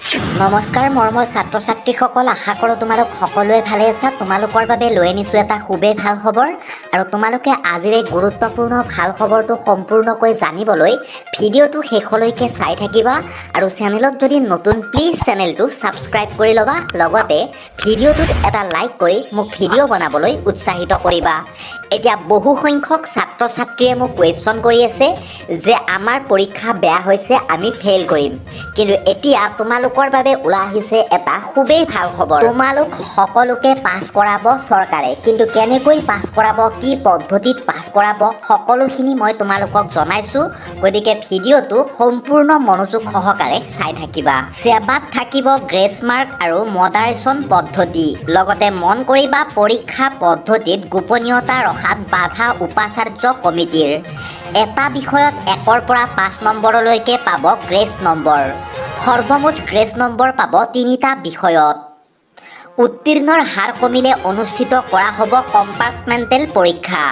নমস্কাৰ মৰমৰ ছাত্ৰ ছাত্ৰীসকল, আশা কৰোঁ তোমালোক সকলোৱে ভালে আছা। তোমালোকৰ বাবে লৈ আনিছোঁ এটা খুবেই ভাল খবৰ, আৰু তোমালোকে আজিৰ এই গুৰুত্বপূৰ্ণ ভাল খবৰটো সম্পূৰ্ণকৈ জানিবলৈ ভিডিঅ'টো শেষলৈকে চাই থাকিবা। আৰু চেনেলত যদি নতুন, প্লিজ চেনেলটো ছাবস্ক্ৰাইব কৰি ল'বা, লগতে ভিডিঅ'টোত এটা লাইক কৰি মোক ভিডিঅ' বনাবলৈ উৎসাহিত কৰিবা। এতিয়া বহু সংখ্যক ছাত্ৰ ছাত্ৰীয়ে মোক কুৱেশ্যন কৰি আছে যে আমাৰ পৰীক্ষা বেয়া হৈছে, আমি ফেইল কৰিম। কিন্তু এতিয়া তোমালোকৰ বাবে ওলাই আহিছে এটা খুবেই ভাল খবৰ। তোমালোক সকলোকে পাছ কৰাব চৰকাৰে, কিন্তু কেনেকৈ পাছ কৰাব, কি পদ্ধতিত পাছ কৰাব, সকলোখিনি মই তোমালোকক জনাইছোঁ। গতিকে ভিডিঅ'টো সম্পূৰ্ণ মনোযোগ সহকাৰে চাই থাকিবা। চেবাত থাকিব গ্ৰেছ মাৰ্ক আৰু মডাৰেশ্যন পদ্ধতি। লগতে মন কৰিবা পৰীক্ষা পদ্ধতিত গোপনীয়তা ৰখাত বাধা উপাচাৰ্য কমিটিৰ। এটা বিষয়ত 1ৰ পৰা 5 নম্বৰলৈকে পাব গ্ৰেছ নম্বৰ। সৰ্বমুঠ গ্ৰেছ নম্বৰ পাব 3টা বিষয়ত। উত্তীৰ্ণৰ হাৰ কমিলে অনুষ্ঠিত কৰা হ'ব কম্পাৰ্টমেণ্টেল পৰীক্ষা।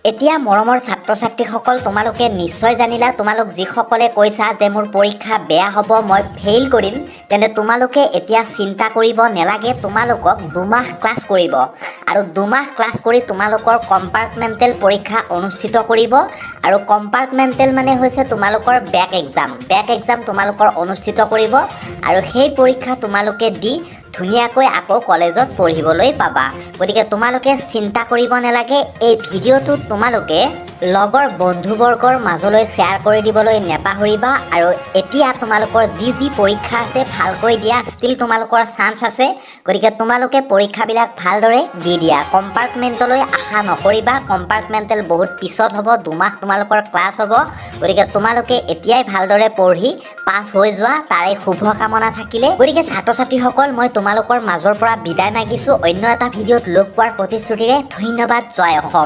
এতিয়া মৰমৰ ছাত্ৰ ছাত্ৰীসকল, তোমালোকে নিশ্চয় জানিলা, তোমালোক যিসকলে কৈছা যে মোৰ পৰীক্ষা বেয়া হ'ব, মই ফেইল কৰিম, তেন্তে তোমালোকে এতিয়া চিন্তা কৰিব নেলাগে। তোমালোকক 2 মাহ ক্লাছ কৰিব, আৰু 2 মাহ ক্লাছ কৰি তোমালোকৰ কম্পাৰ্টমেণ্টেল পৰীক্ষা অনুষ্ঠিত কৰিব। আৰু কম্পাৰ্টমেণ্টেল মানে হৈছে তোমালোকৰ বেক এক্সাম। বেক এক্সাম তোমালোকৰ অনুষ্ঠিত কৰিব, আৰু সেই পৰীক্ষা তোমালোকে দি ধুনীয়াকৈ আকৌ কলেজত পঢ়িবলৈ পাবা। গতিকে তোমালোকে চিন্তা কৰিব নালাগে। এই ভিডিঅ'টো তোমালোকে লগৰ বন্ধুবৰ্গৰ মাজলৈ শ্বেয়াৰ কৰি দিবলৈ নেপাহৰিবা। আৰু এতিয়া তোমালোকৰ যি পৰীক্ষা আছে ভালকৈ দিয়া, ষ্টিল তোমালোকৰ চান্স আছে। গতিকে তোমালোকে পৰীক্ষাবিলাক ভালদৰে দি দিয়া। কম্পাৰ্টমেণ্টলৈ আশা নকৰিবা, কম্পাৰ্টমেণ্টেল বহুত পিছত হ'ব, 2 মাহ তোমালোকৰ ক্লাছ হ'ব। গতিকে তোমালোকে এতিয়াই ভালদৰে পঢ়ি পাছ হৈ যোৱা, তাৰে শুভকামনা থাকিলে। গতিকে ছাত্ৰ ছাত্ৰীসকল, মই তোমালোকৰ মাজৰ পৰা বিদায় মাগিছোঁ। অন্য এটা ভিডিঅ'ত লগ পোৱাৰ প্ৰতিশ্ৰুতিৰে ধন্যবাদ। জয় অসম।